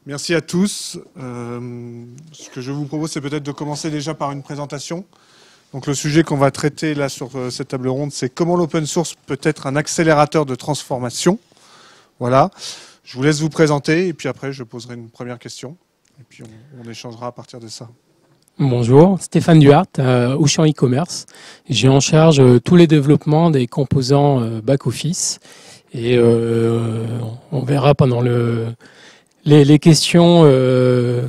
Merci à tous. Ce que je vous propose, c'est peut-être de commencer déjà par une présentation. Donc le sujet qu'on va traiter là sur cette table ronde, c'est comment l'open source peut être un accélérateur de transformation. Voilà. Je vous laisse vous présenter et puis après je poserai une première question. Et puis on échangera à partir de ça. Bonjour, Stéphane Duhart, Auchan e-commerce. J'ai en charge tous les développements des composants back-office. Et on verra pendant les questions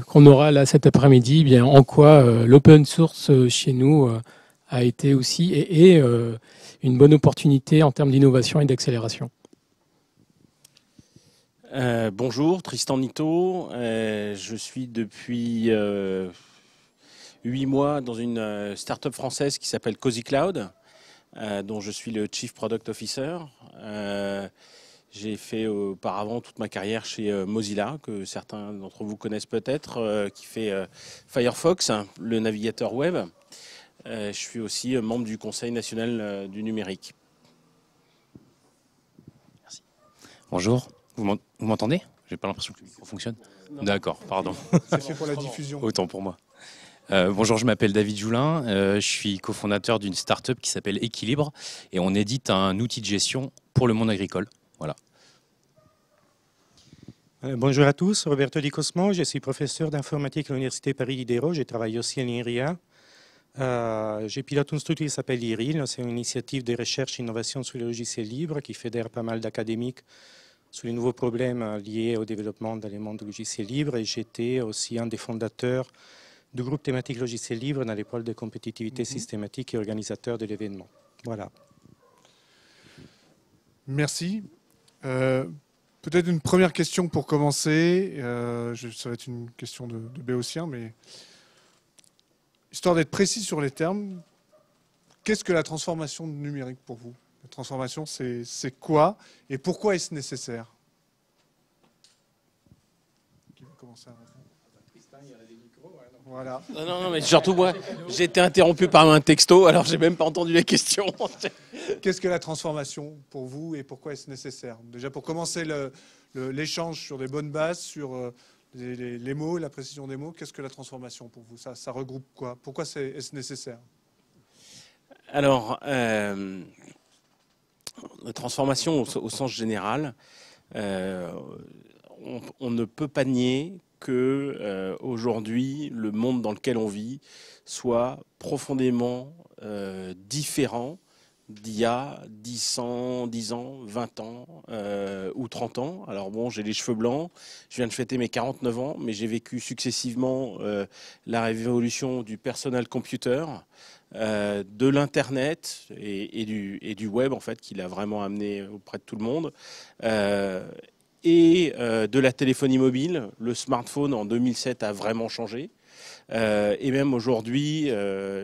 qu'on aura là cet après-midi, bien en quoi l'open source chez nous a été aussi et une bonne opportunité en termes d'innovation et d'accélération. Bonjour, Tristan Nitto. Je suis depuis 8 mois dans une start-up française qui s'appelle Cozy Cloud, dont je suis le Chief Product Officer. J'ai fait auparavant toute ma carrière chez Mozilla, que certains d'entre vous connaissent peut-être, qui fait Firefox, le navigateur web. Je suis aussi membre du Conseil national du numérique. Merci. Bonjour, vous m'entendez? J'ai pas l'impression que le micro fonctionne. D'accord, pardon. C'est fait pour la diffusion. Autant pour moi. Bonjour, je m'appelle David Joulin, je suis cofondateur d'une start-up qui s'appelle Équilibre et on édite un outil de gestion pour le monde agricole. Voilà. Bonjour à tous, Roberto Di Cosmo, je suis professeur d'informatique à l'Université Paris-Diderot, je travaille aussi à l'INRIA. Je pilote une structure qui s'appelle IRIL, c'est une initiative de recherche et innovation sur les logiciels libres qui fédère pas mal d'académiques sur les nouveaux problèmes liés au développement dans le monde du logiciel libre et j'étais aussi un des fondateurs du groupe thématique logiciel libre dans les pôles de compétitivité systématique et organisateur de l'événement. Voilà. Merci. Peut-être une première question pour commencer. Ça va être une question de béotien, mais histoire d'être précis sur les termes, qu'est-ce que la transformation numérique pour vous? La transformation, c'est quoi et pourquoi est-ce nécessaire? Qui va commencer à répondre? Voilà. Non, mais surtout moi, j'ai été interrompu par un texto, alors j'ai même pas entendu la question. Qu'est-ce que la transformation pour vous et pourquoi est-ce nécessaire? Déjà pour commencer l'échange sur des bonnes bases, sur les mots, la précision des mots, qu'est-ce que la transformation pour vous? Ça regroupe quoi? Pourquoi est-ce nécessaire? Alors, la transformation au sens général, on ne peut pas nier que aujourd'hui, le monde dans lequel on vit soit profondément différent d'il y a 10 ans, 20 ans ou 30 ans. Alors bon, j'ai les cheveux blancs, je viens de fêter mes 49 ans, mais j'ai vécu successivement la révolution du personal computer, de l'Internet et du web, en fait, qui l'a vraiment amené auprès de tout le monde. Et de la téléphonie mobile. Le smartphone en 2007 a vraiment changé. Et même aujourd'hui,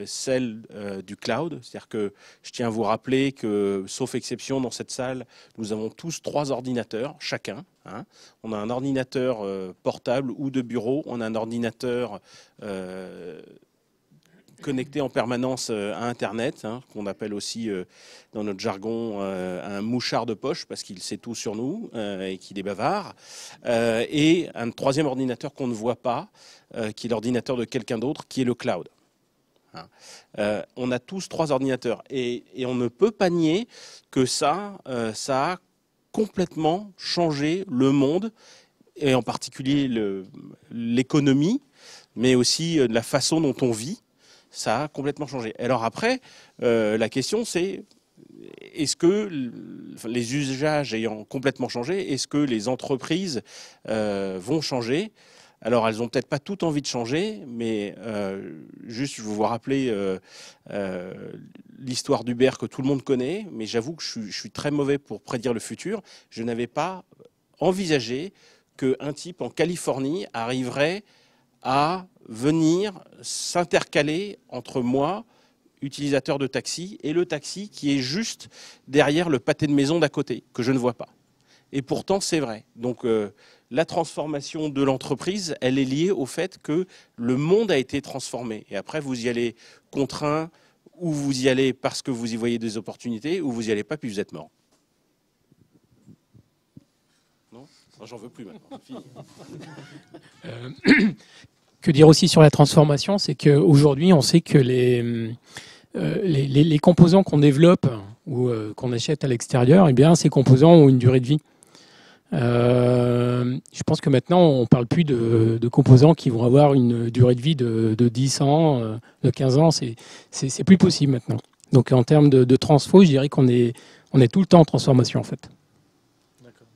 celle du cloud. C'est-à-dire que je tiens à vous rappeler que, sauf exception, dans cette salle, nous avons tous 3 ordinateurs, chacun. Hein. On a un ordinateur portable ou de bureau. On a un ordinateur connecté en permanence à Internet, hein, qu'on appelle aussi dans notre jargon un mouchard de poche parce qu'il sait tout sur nous et qu'il est bavard. Et un troisième ordinateur qu'on ne voit pas, qui est l'ordinateur de quelqu'un d'autre, qui est le cloud. Hein. On a tous 3 ordinateurs et on ne peut pas nier que ça a complètement changé le monde et en particulier l'économie, mais aussi la façon dont on vit. Ça a complètement changé. Alors après, la question c'est, est-ce que les usages ayant complètement changé, est-ce que les entreprises vont changer? Alors elles n'ont peut-être pas toutes envie de changer, mais juste je vais vous rappeler l'histoire d'Uber que tout le monde connaît, mais j'avoue que je suis très mauvais pour prédire le futur. Je n'avais pas envisagé qu'un type en Californie arriverait à venir s'intercaler entre moi, utilisateur de taxi, et le taxi qui est juste derrière le pâté de maison d'à côté, que je ne vois pas. Et pourtant, c'est vrai. Donc, la transformation de l'entreprise, elle est liée au fait que le monde a été transformé. Et après, vous y allez contraint, ou vous y allez parce que vous y voyez des opportunités, ou vous y allez pas, puis vous êtes mort. Non, j'en veux plus maintenant. Fini. Que dire aussi sur la transformation, c'est qu'aujourd'hui, on sait que les composants qu'on développe ou qu'on achète à l'extérieur, eh bien, ces composants ont une durée de vie. Je pense que maintenant, on ne parle plus de composants qui vont avoir une durée de vie de 10 ans, de 15 ans. C'est plus possible maintenant. Donc, en termes de transfo, je dirais qu'on est tout le temps en transformation, en fait. D'accord.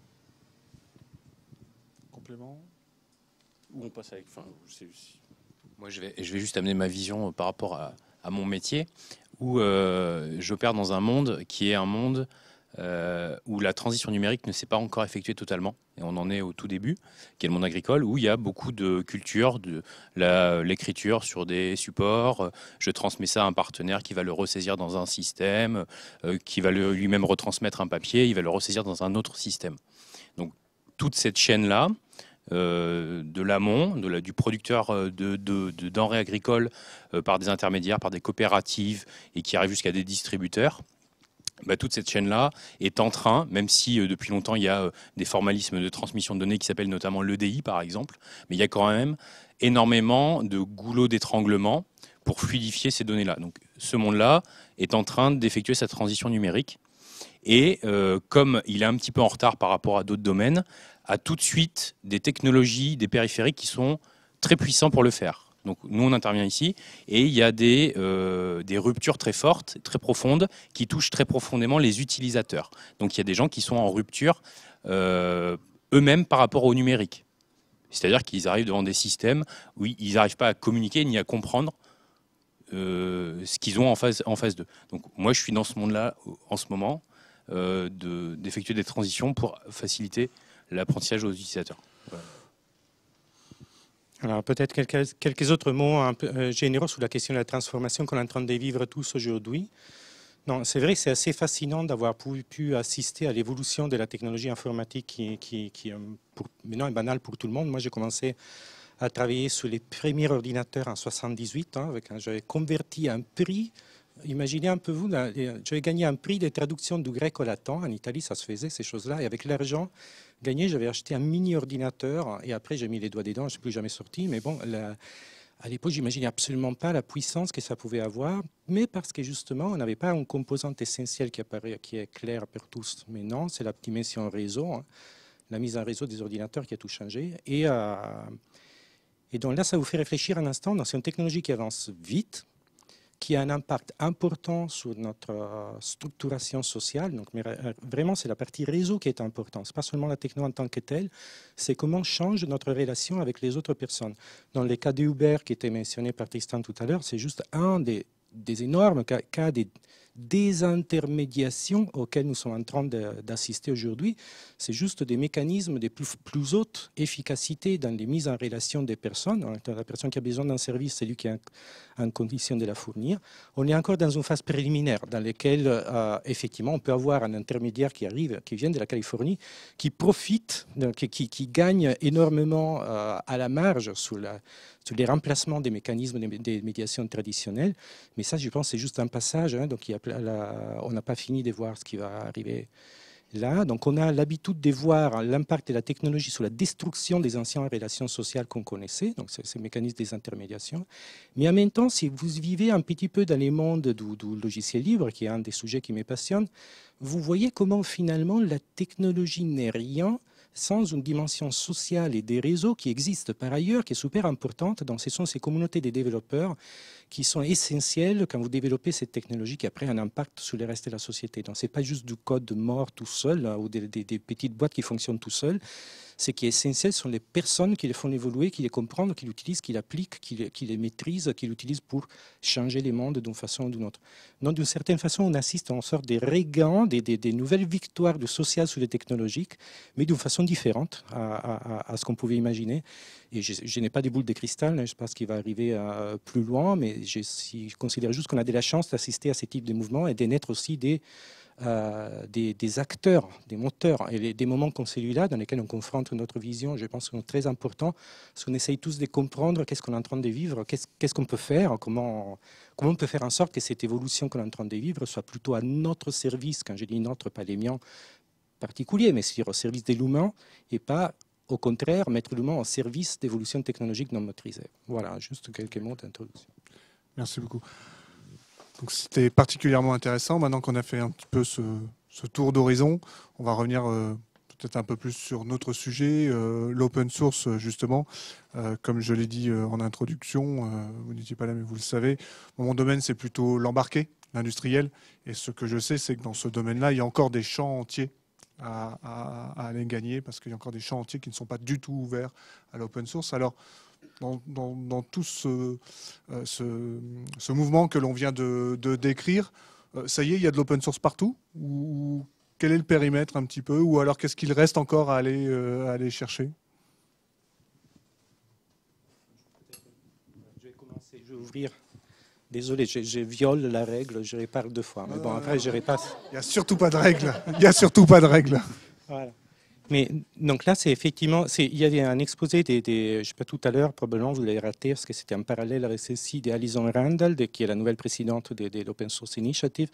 Complément. Où on passe avec. Enfin, Moi, je vais juste amener ma vision par rapport à mon métier, où j'opère dans un monde qui est un monde où la transition numérique ne s'est pas encore effectuée totalement, et on en est au tout début, qui est le monde agricole, où il y a beaucoup de culture, de l'écriture sur des supports, je transmets ça à un partenaire qui va le ressaisir dans un système, qui va lui-même retransmettre un papier, il va le ressaisir dans un autre système. Donc toute cette chaîne-là, de l'amont, du producteur de denrées agricoles par des intermédiaires, par des coopératives, et qui arrive jusqu'à des distributeurs, toute cette chaîne-là est en train, même si depuis longtemps il y a des formalismes de transmission de données qui s'appellent notamment l'EDI par exemple, mais il y a quand même énormément de goulots d'étranglement pour fluidifier ces données-là. Donc ce monde-là est en train d'effectuer sa transition numérique, et comme il est un petit peu en retard par rapport à d'autres domaines, a tout de suite des technologies, des périphériques qui sont très puissants pour le faire. Donc nous, on intervient ici, et il y a des ruptures très fortes, très profondes, qui touchent très profondément les utilisateurs. Donc il y a des gens qui sont en rupture eux-mêmes par rapport au numérique. C'est-à-dire qu'ils arrivent devant des systèmes où ils n'arrivent pas à communiquer ni à comprendre ce qu'ils ont en face d'eux. Donc moi, je suis dans ce monde-là en ce moment, d'effectuer des transitions pour faciliter l'apprentissage aux utilisateurs. Voilà. Alors peut-être quelques autres mots un peu généraux sur la question de la transformation qu'on est en train de vivre tous aujourd'hui. Non, c'est vrai que c'est assez fascinant d'avoir pu assister à l'évolution de la technologie informatique qui maintenant est banale pour tout le monde. Moi, j'ai commencé à travailler sur les premiers ordinateurs en 78. J'avais converti un prix. Imaginez un peu vous, j'avais gagné un prix de traduction du grec au latin. En Italie, ça se faisait, ces choses-là. Et avec l'argent gagné, j'avais acheté un mini-ordinateur. Et après, j'ai mis les doigts dedans, je ne suis plus jamais sorti. Mais bon, à l'époque, j'imaginais absolument pas la puissance que ça pouvait avoir. Mais parce que justement, on n'avait pas une composante essentielle qui est claire pour tous. Mais non, c'est la dimension réseau, la mise en réseau des ordinateurs qui a tout changé. Et donc là, ça vous fait réfléchir un instant. C'est une technologie qui avance vite, qui a un impact important sur notre structuration sociale. Donc, mais vraiment, c'est la partie réseau qui est importante. Ce n'est pas seulement la techno en tant que telle, c'est comment change notre relation avec les autres personnes. Dans les cas d'Uber qui était mentionné par Tristan tout à l'heure, c'est juste un des énormes cas des désintermédiations auxquelles nous sommes en train d'assister aujourd'hui. C'est juste des mécanismes de plus haute efficacité dans les mises en relation des personnes. La personne qui a besoin d'un service, c'est lui qui est en condition de la fournir. On est encore dans une phase préliminaire dans laquelle, effectivement, on peut avoir un intermédiaire qui vient de la Californie, qui profite, qui gagne énormément à la marge sur les remplacements des mécanismes des médiations traditionnelles. Mais ça, je pense, c'est juste un passage. Donc, on n'a pas fini de voir ce qui va arriver là. Donc, on a l'habitude de voir l'impact de la technologie sur la destruction des anciennes relations sociales qu'on connaissait, donc ces mécanismes des intermédiations. Mais en même temps, si vous vivez un petit peu dans les mondes du logiciel libre, qui est un des sujets qui me passionne, vous voyez comment finalement la technologie n'est rien sans une dimension sociale et des réseaux qui existent par ailleurs, qui est super importante. Donc, ce sont ces communautés de développeurs qui sont essentielles quand vous développez cette technologie qui après a un impact sur le reste de la société. Donc, ce n'est pas juste du code mort tout seul ou des petites boîtes qui fonctionnent tout seul. Ce qui est essentiel sont les personnes qui les font évoluer, qui les comprennent, qui l'utilisent, qui l'appliquent, qui les maîtrisent, qui l'utilisent pour changer les mondes d'une façon ou d'une autre. Donc, d'une certaine façon, on assiste à une sorte de regain, des nouvelles victoires du social sur le technologique, mais d'une façon différente à ce qu'on pouvait imaginer. Et je n'ai pas des boules de cristal, je ne sais pas ce qui va arriver plus loin, mais je considère juste qu'on a de la chance d'assister à ce type de mouvement et de naître aussi des acteurs, des moteurs, et des moments comme celui-là dans lesquels on confronte notre vision, je pense que c'est très important, parce qu'on essaye tous de comprendre qu'est-ce qu'on est en train de vivre, qu'est-ce qu'on peut faire, comment on peut faire en sorte que cette évolution qu'on est en train de vivre soit plutôt à notre service. Quand je dis notre, pas les miens, particulier, mais c'est-à-dire au service de l'humain et pas, au contraire, mettre l'humain au service d'évolution technologique non maîtrisée. Voilà, juste quelques mots d'introduction. Merci beaucoup. Donc c'était particulièrement intéressant. Maintenant qu'on a fait un petit peu ce tour d'horizon, on va revenir peut-être un peu plus sur notre sujet, l'open source justement. Comme je l'ai dit en introduction, vous n'étiez pas là mais vous le savez, mon domaine c'est plutôt l'embarqué, l'industriel. Et ce que je sais, c'est que dans ce domaine-là, il y a encore des champs entiers à aller gagner parce qu'il y a encore des champs entiers qui ne sont pas du tout ouverts à l'open source. Alors, dans tout ce mouvement que l'on vient de décrire, ça y est, il y a de l'open source partout ou quel est le périmètre un petit peu? Ou alors qu'est-ce qu'il reste encore à aller chercher? Je vais commencer, je vais ouvrir. Désolé, je viole la règle, je reparle 2 fois. Mais bon, après, je repasse. Il n'y a surtout pas de règle. Il n'y a surtout pas de règle. Voilà. Mais donc là, c'est effectivement, il y avait un exposé je ne sais pas tout à l'heure, probablement vous l'avez raté parce que c'était en parallèle avec celle-ci d'Alison Randall, qui est la nouvelle présidente de l'Open Source Initiative.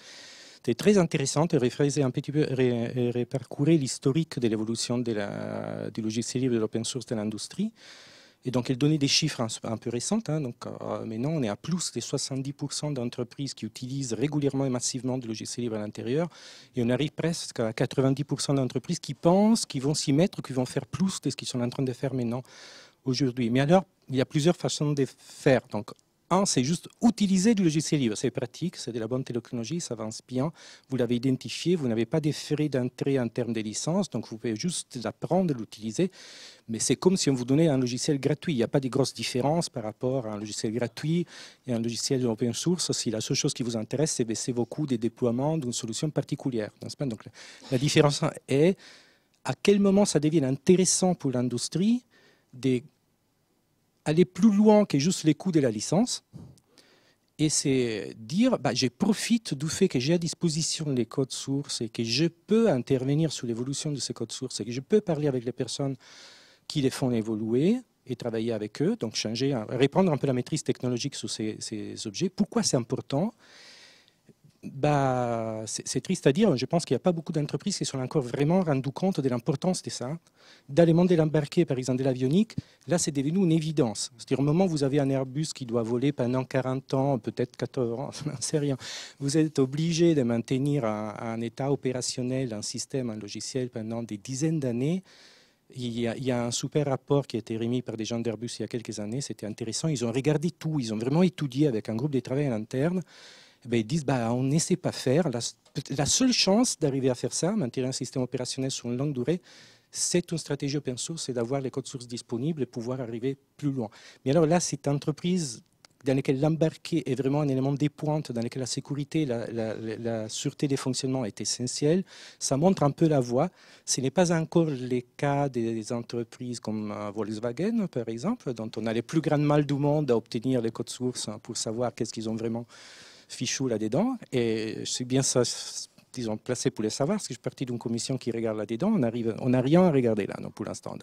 C'était très intéressant de refaire un petit peu, reparcourir l'historique de l'évolution du logiciel libre de l'open source dans l'industrie. Et donc, elle donnait des chiffres un peu récents. Donc, maintenant, on est à plus de 70% d'entreprises qui utilisent régulièrement et massivement du logiciel libre à l'intérieur. Et on arrive presque à 90% d'entreprises qui pensent qu'ils vont s'y mettre, qu'ils vont faire plus de ce qu'ils sont en train de faire maintenant, aujourd'hui. Mais alors, il y a plusieurs façons de faire. Donc, c'est juste utiliser du logiciel libre. C'est pratique, c'est de la bonne technologie, ça avance bien. Vous l'avez identifié, vous n'avez pas de frais d'entrée en termes de licence, donc vous pouvez juste l'apprendre, l'utiliser. Mais c'est comme si on vous donnait un logiciel gratuit. Il n'y a pas de grosses différences par rapport à un logiciel gratuit et un logiciel open source. Si la seule chose qui vous intéresse, c'est baisser vos coûts de déploiement d'une solution particulière. Donc, la différence est à quel moment ça devient intéressant pour l'industrie d'aller plus loin que juste les coûts de la licence. Et c'est dire, je profite du fait que j'ai à disposition les codes sources et que je peux intervenir sur l'évolution de ces codes sources et que je peux parler avec les personnes qui les font évoluer et travailler avec eux, donc reprendre un peu la maîtrise technologique sur ces objets. Pourquoi c'est important? C'est triste à dire, je pense qu'il n'y a pas beaucoup d'entreprises qui sont encore vraiment rendues compte de l'importance de ça. Dans le monde de l'embarqué, par exemple, de l'avionique, là, c'est devenu une évidence. C'est-à-dire, au moment où vous avez un Airbus qui doit voler pendant 40 ans, peut-être 14 ans, je n'en sais rien, vous êtes obligé de maintenir un état opérationnel, un système, un logiciel pendant des dizaines d'années. Il y a un super rapport qui a été remis par des gens d'Airbus il y a quelques années, c'était intéressant. Ils ont regardé tout, ils ont vraiment étudié avec un groupe de travail en interne. Ils disent on ne sait pas faire. La seule chance d'arriver à faire ça, maintenir un système opérationnel sur une longue durée, c'est une stratégie open source, c'est d'avoir les codes sources disponibles et pouvoir arriver plus loin. Mais alors là, cette entreprise dans laquelle l'embarqué est vraiment un élément des pointes, dans laquelle la sécurité, la sûreté des fonctionnements est essentielle, ça montre un peu la voie. Ce n'est pas encore le cas des entreprises comme Volkswagen, par exemple, dont on a les plus grands mal du monde à obtenir les codes sources pour savoir qu'est-ce qu'ils ont vraiment fichu là-dedans. Et je suis bien disons, placé pour le savoir, parce que je suis parti d'une commission qui regarde là-dedans. On n'a rien à regarder là, non, pour l'instant.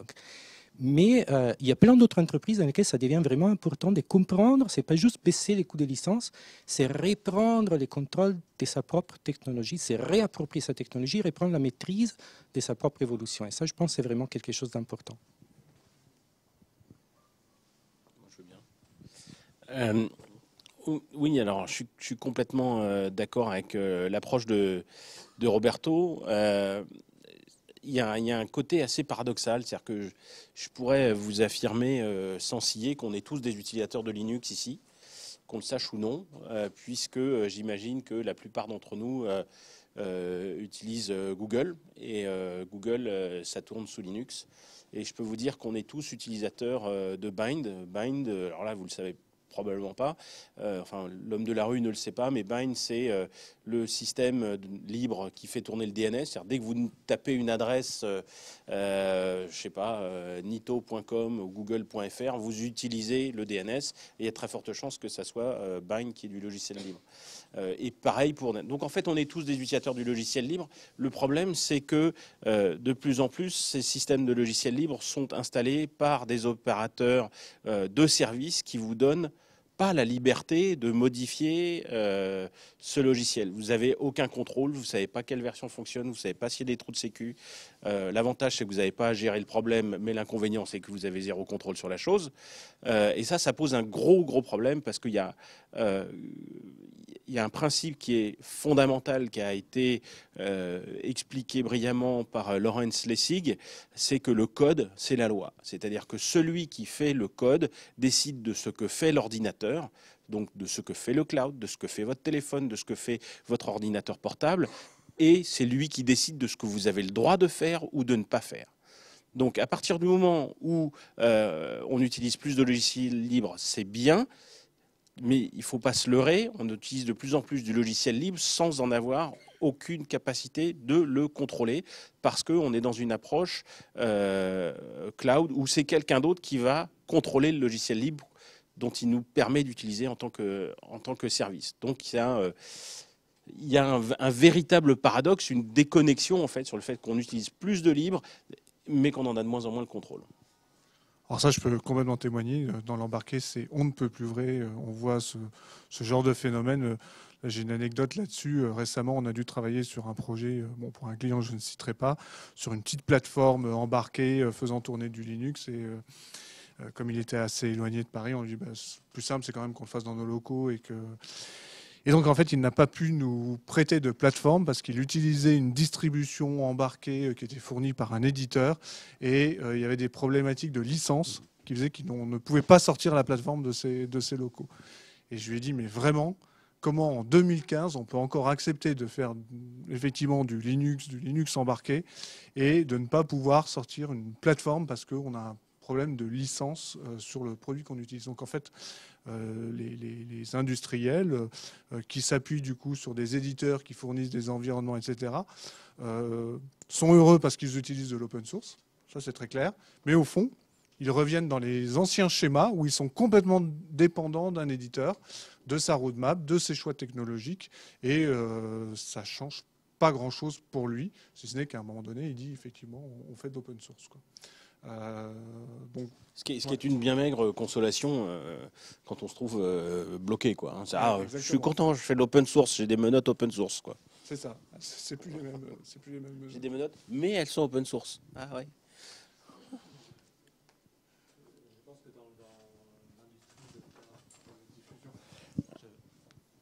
Mais il y a plein d'autres entreprises dans lesquelles ça devient vraiment important de comprendre. Ce n'est pas juste baisser les coûts de licence, c'est reprendre le contrôle de sa propre technologie, c'est réapproprier sa technologie, reprendre la maîtrise de sa propre évolution. Et ça, je pense, c'est vraiment quelque chose d'important. Je veux bien. Oui, alors je suis complètement d'accord avec l'approche de Roberto. Il y a un côté assez paradoxal, c'est-à-dire que je pourrais vous affirmer sans ciller qu'on est tous des utilisateurs de Linux ici, qu'on le sache ou non, puisque j'imagine que la plupart d'entre nous utilisent Google, et Google, ça tourne sous Linux. Et je peux vous dire qu'on est tous utilisateurs de Bind. Bind, alors là, vous le savez probablement pas, enfin l'homme de la rue ne le sait pas, mais Bind c'est le système libre qui fait tourner le DNS, c'est-à-dire dès que vous tapez une adresse, je sais pas, nito.com ou google.fr, vous utilisez le DNS, et il y a très forte chance que ça soit Bind qui est du logiciel libre. Et pareil pour... Donc en fait on est tous des utilisateurs du logiciel libre. Le problème c'est que de plus en plus ces systèmes de logiciels libres sont installés par des opérateurs de services qui vous donnent pas la liberté de modifier ce logiciel. Vous n'avez aucun contrôle, vous ne savez pas quelle version fonctionne, vous ne savez pas s'il y a des trous de sécu. L'avantage, c'est que vous n'avez pas à gérer le problème, mais l'inconvénient, c'est que vous avez zéro contrôle sur la chose. Et ça pose un gros problème parce qu'il y a un principe qui est fondamental, qui a été expliqué brillamment par Lawrence Lessig, c'est que le code, c'est la loi. C'est-à-dire que celui qui fait le code décide de ce que fait l'ordinateur, donc de ce que fait le cloud, de ce que fait votre téléphone, de ce que fait votre ordinateur portable, et c'est lui qui décide de ce que vous avez le droit de faire ou de ne pas faire. Donc à partir du moment où on utilise plus de logiciels libres, c'est bien. Mais il ne faut pas se leurrer, on utilise de plus en plus du logiciel libre sans en avoir aucune capacité de le contrôler parce qu'on est dans une approche cloud où c'est quelqu'un d'autre qui va contrôler le logiciel libre dont il nous permet d'utiliser en tant que service. Donc il y a un véritable paradoxe, une déconnexion en fait sur le fait qu'on utilise plus de libre mais qu'on en a de moins en moins le contrôle. Alors ça, je peux complètement témoigner. Dans l'embarqué, c'est on ne peut plus vrai. On voit ce genre de phénomène. J'ai une anecdote là-dessus. Récemment, on a dû travailler sur un projet, pour un client, je ne citerai pas, sur une petite plateforme embarquée faisant tourner du Linux. Et comme il était assez éloigné de Paris, on lui dit plus simple, c'est quand même qu'on le fasse dans nos locaux Et donc, en fait, il n'a pas pu nous prêter de plateforme parce qu'il utilisait une distribution embarquée qui était fournie par un éditeur. Et il y avait des problématiques de licence qui faisaient qu'on ne pouvait pas sortir la plateforme de ces locaux. Et je lui ai dit, mais vraiment, comment en 2015, on peut encore accepter de faire effectivement du Linux embarqué et de ne pas pouvoir sortir une plateforme parce qu'on a un problème de licence sur le produit qu'on utilise. Donc en fait, les industriels qui s'appuient du coup sur des éditeurs qui fournissent des environnements, etc., sont heureux parce qu'ils utilisent de l'open source. Ça, c'est très clair. Mais au fond, ils reviennent dans les anciens schémas où ils sont complètement dépendants d'un éditeur, de sa roadmap, de ses choix technologiques. Et ça ne change pas grand-chose pour lui, si ce n'est qu'à un moment donné, il dit effectivement, on fait de l'open source, quoi. Bon. Ce qui est une bien maigre consolation quand on se trouve bloqué, quoi. Hein. Je suis content, je fais de l'open source, j'ai des menottes open source, quoi. C'est ça, c'est plus les mêmes. J'ai des menottes, mais elles sont open source. Ah ouais.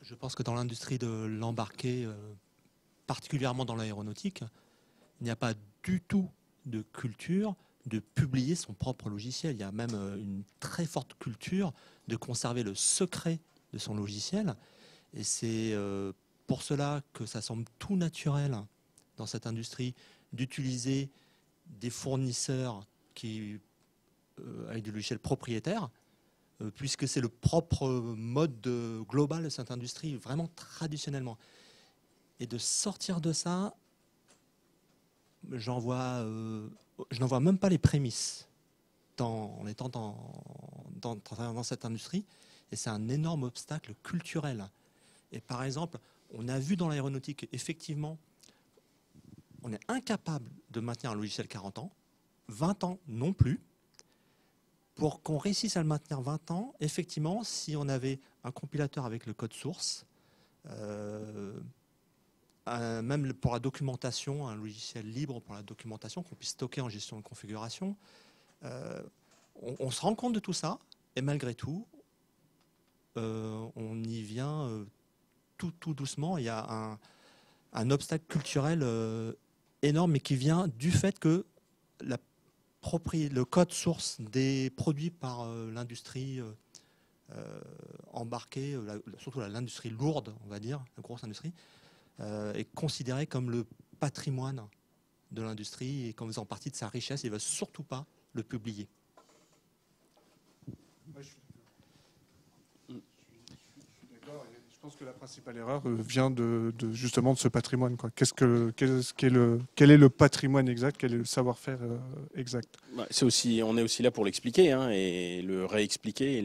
Je pense que dans l'industrie de l'embarqué, particulièrement dans l'aéronautique, il n'y a pas du tout de culture de publier son propre logiciel. Il y a même une très forte culture de conserver le secret de son logiciel. Et c'est pour cela que ça semble tout naturel dans cette industrie d'utiliser des fournisseurs avec du logiciel propriétaire, puisque c'est le propre mode global de cette industrie, vraiment traditionnellement. Et de sortir de ça, je n'en vois même pas les prémices en étant dans cette industrie. Et c'est un énorme obstacle culturel. Et par exemple, on a vu dans l'aéronautique, effectivement, on est incapable de maintenir un logiciel 40 ans, 20 ans non plus. Pour qu'on réussisse à le maintenir 20 ans, effectivement, si on avait un compilateur avec le code source, même pour la documentation, un logiciel libre pour la documentation qu'on puisse stocker en gestion de configuration, on se rend compte de tout ça, et malgré tout, on y vient tout doucement. Il y a un obstacle culturel énorme, mais qui vient du fait que le code source des produits par l'industrie embarquée, surtout l'industrie lourde, on va dire, la grosse industrie, est considéré comme le patrimoine de l'industrie et comme faisant partie de sa richesse. Il ne veut surtout pas le publier. Je suis d'accord. Je pense que la principale erreur vient justement de ce patrimoine, quoi. Quel est le patrimoine exact? Quel est le savoir-faire exact? On est aussi là pour l'expliquer, hein, et le réexpliquer.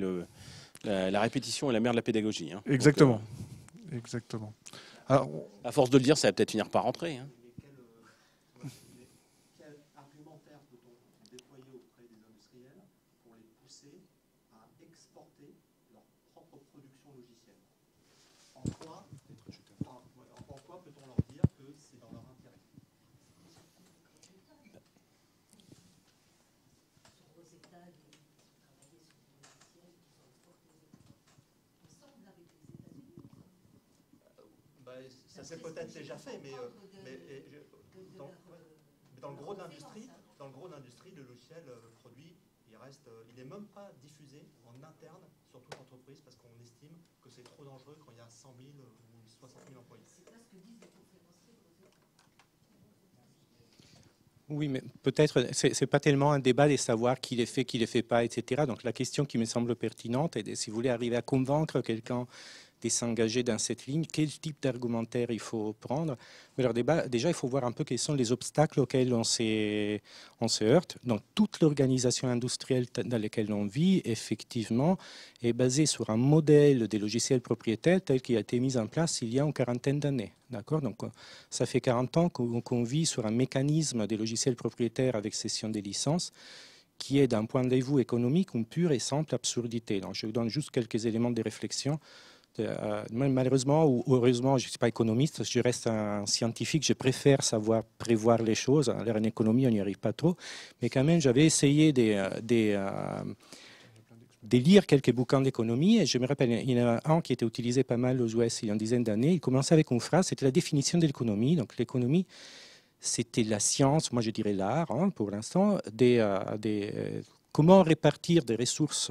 La répétition est la mère de la pédagogie. Hein. Exactement. Donc, exactement. Alors, à force de le dire, ça va peut-être finir par rentrer. Hein. Quel argumentaire peut-on déployer auprès des industriels pour les pousser à exporter leur propre ça s'est peut-être déjà fait, mais dans le gros de l'industrie, le logiciel produit, il n'est même pas diffusé en interne sur toute l'entreprise parce qu'on estime que c'est trop dangereux quand il y a 100 000 ou 60 000 employés. Oui, mais peut-être, c'est pas tellement un débat de savoir qui les fait pas, etc. Donc la question qui me semble pertinente est de, si vous voulez arriver à convaincre quelqu'un de s'engager dans cette ligne, quel type d'argumentaire il faut prendre. Mais alors déjà, il faut voir un peu quels sont les obstacles auxquels on se heurte. Donc toute l'organisation industrielle dans laquelle on vit, effectivement, est basée sur un modèle des logiciels propriétaires tel qu'il a été mis en place il y a une quarantaine d'années. D'accord. Donc ça fait 40 ans qu'on vit sur un mécanisme des logiciels propriétaires avec cession des licences qui est d'un point de vue économique une pure et simple absurdité. Donc je vous donne juste quelques éléments de réflexion. Malheureusement ou heureusement, je ne suis pas économiste, je reste un scientifique, je préfère savoir prévoir les choses. Alors en économie, on n'y arrive pas trop, mais quand même, j'avais essayé de lire quelques bouquins d'économie, et je me rappelle, il y en a un qui était utilisé pas mal aux US il y a une dizaine d'années. Il commençait avec une phrase, c'était la définition de l'économie. Donc l'économie, c'était la science, moi je dirais l'art, pour l'instant, comment répartir des ressources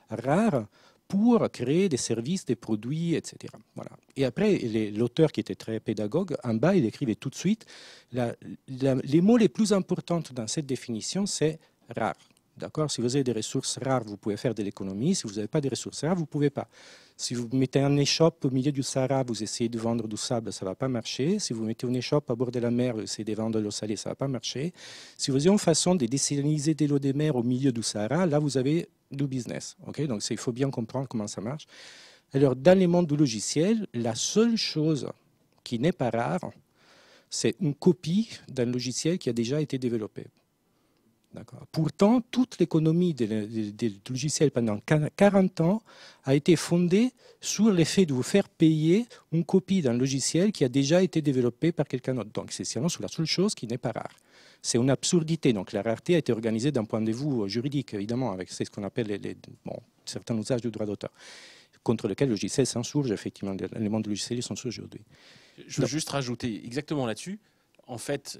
rares pour créer des services, des produits, etc. Voilà. Et après, l'auteur qui était très pédagogue, en bas, il écrivait tout de suite, les mots les plus importants dans cette définition, c'est rare. D'accord? Si vous avez des ressources rares, vous pouvez faire de l'économie. Si vous n'avez pas de ressources rares, vous ne pouvez pas. Si vous mettez un échoppe au milieu du Sahara, vous essayez de vendre du sable, ça ne va pas marcher. Si vous mettez une échoppe à bord de la mer, vous essayez de vendre de l'eau salée, ça ne va pas marcher. Si vous avez une façon de désaliniser de l'eau des mers au milieu du Sahara, là, vous avez du business. Okay? Donc, il faut bien comprendre comment ça marche. Alors, dans le monde du logiciel, la seule chose qui n'est pas rare, c'est une copie d'un logiciel qui a déjà été développé. Pourtant, toute l'économie des logiciels pendant 40 ans a été fondée sur l'effet de vous faire payer une copie d'un logiciel qui a déjà été développé par quelqu'un d'autre. Donc, c'est seulement sur la seule chose qui n'est pas rare. C'est une absurdité. Donc, la rareté a été organisée d'un point de vue juridique, évidemment, avec ce qu'on appelle certains usages du droit d'auteur, contre lequel le logiciel s'insurge, effectivement. Les mondes du logiciel s'insurgent aujourd'hui. Je veux juste rajouter exactement là-dessus. En fait,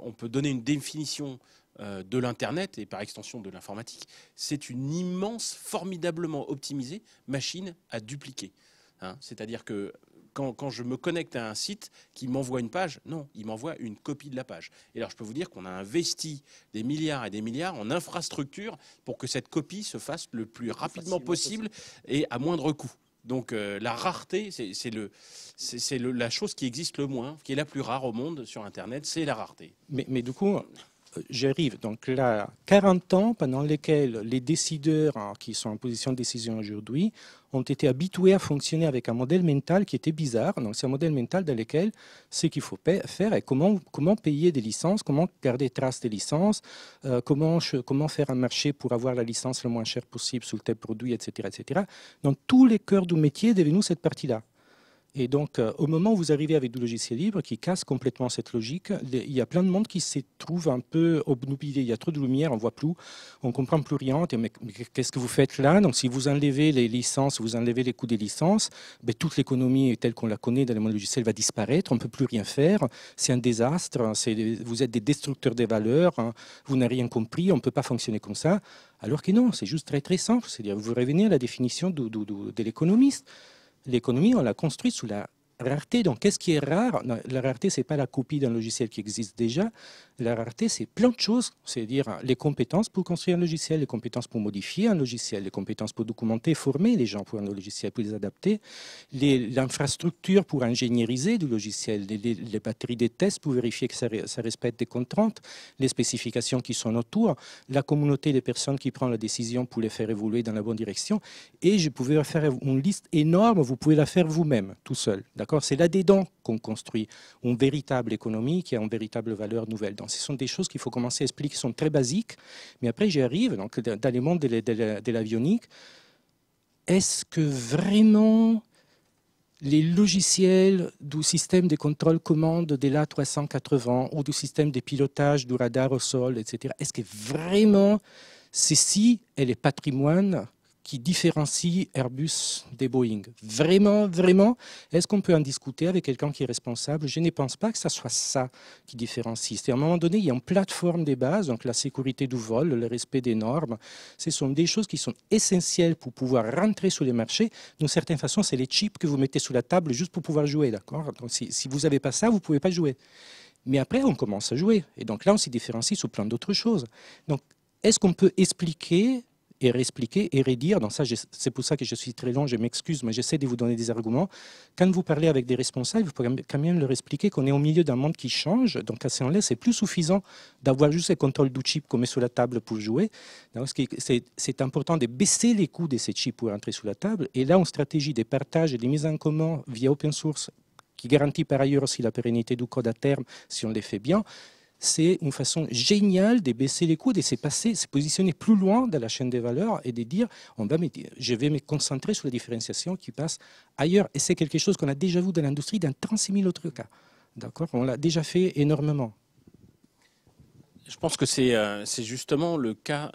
on peut donner une définition de l'Internet et par extension de l'informatique. C'est une immense, formidablement optimisée machine à dupliquer. C'est-à-dire que quand je me connecte à un site qui m'envoie une page, non, il m'envoie une copie de la page. Et alors je peux vous dire qu'on a investi des milliards et des milliards en infrastructure pour que cette copie se fasse le plus rapidement possible et à moindre coût. Donc la rareté, c'est la chose qui existe le moins, qui est la plus rare au monde sur Internet, c'est la rareté. Mais du coup, j'arrive. Donc là, 40 ans pendant lesquels les décideurs qui sont en position de décision aujourd'hui ont été habitués à fonctionner avec un modèle mental qui était bizarre. Donc c'est un modèle mental dans lequel ce qu'il faut faire est comment payer des licences, comment garder trace des licences, comment faire un marché pour avoir la licence le moins chère possible sur tel produit, etc., etc. Donc tous les cœurs du métier devenus cette partie-là. Et donc, au moment où vous arrivez avec du logiciel libre qui casse complètement cette logique, il y a plein de monde qui se trouve un peu obnubilé. Il y a trop de lumière, on ne voit plus, on ne comprend plus rien. Mais qu'est-ce que vous faites là? Donc, si vous enlevez les licences, vous enlevez les coûts des licences, ben, toute l'économie telle qu'on la connaît dans le monde logiciel va disparaître. On ne peut plus rien faire. C'est un désastre. Vous êtes des destructeurs des valeurs. Vous n'avez rien compris. On ne peut pas fonctionner comme ça. Alors que non, c'est juste très, très simple. C'est-à-dire, vous revenez à la définition de l'économiste. L'économie, on l'a construite sous la rareté. Donc, qu'est-ce qui est rare? La rareté, ce n'est pas la copie d'un logiciel qui existe déjà. La rareté, c'est plein de choses. C'est-à-dire les compétences pour construire un logiciel, les compétences pour modifier un logiciel, les compétences pour documenter, former les gens pour un logiciel, pour les adapter, l'infrastructure pour ingénieriser du logiciel, les batteries des tests pour vérifier que ça respecte des contraintes, les spécifications qui sont autour, la communauté des personnes qui prennent la décision pour les faire évoluer dans la bonne direction. Et je pouvais faire une liste énorme, vous pouvez la faire vous-même, tout seul. D'accord? C'est là-dedans qu'on construit une véritable économie qui a une véritable valeur nouvelle. Donc, ce sont des choses qu'il faut commencer à expliquer, qui sont très basiques. Mais après, j'y arrive. Donc, dans le monde de l'avionique, est-ce que vraiment les logiciels du système de contrôle commande de l'A380 ou du système de pilotage du radar au sol, etc., est-ce que vraiment ceci est le patrimoine qui différencie Airbus des Boeing? Vraiment, vraiment, est-ce qu'on peut en discuter avec quelqu'un qui est responsable? Je ne pense pas que ça soit ça qui différencie. C'est à un moment donné, il y a une plateforme des bases, donc la sécurité du vol, le respect des normes. Ce sont des choses qui sont essentielles pour pouvoir rentrer sur les marchés. D'une certaine façon, c'est les chips que vous mettez sous la table juste pour pouvoir jouer, d'accord? Donc si vous n'avez pas ça, vous ne pouvez pas jouer. Mais après, on commence à jouer. Et donc là, on s'y différencie sur plein d'autres choses. Donc, est-ce qu'on peut expliquer et réexpliquer et redire? Donc ça, c'est pour ça que je suis très long, je m'excuse, mais j'essaie de vous donner des arguments. Quand vous parlez avec des responsables, vous pouvez quand même leur expliquer qu'on est au milieu d'un monde qui change. Donc à ce moment-là, c'est plus suffisant d'avoir juste le contrôle du chip qu'on met sur la table pour jouer. Donc, c'est important de baisser les coûts de ces chips pour entrer sur la table. Et là, une stratégie de partage et de mise en commun via open source, qui garantit par ailleurs aussi la pérennité du code à terme si on les fait bien, c'est une façon géniale de baisser les coûts, de se positionner plus loin dans la chaîne des valeurs et de dire je vais me concentrer sur la différenciation qui passe ailleurs. Et c'est quelque chose qu'on a déjà vu dans l'industrie dans 36 000 autres cas. D'accord? On l'a déjà fait énormément. Je pense que c'est justement le cas.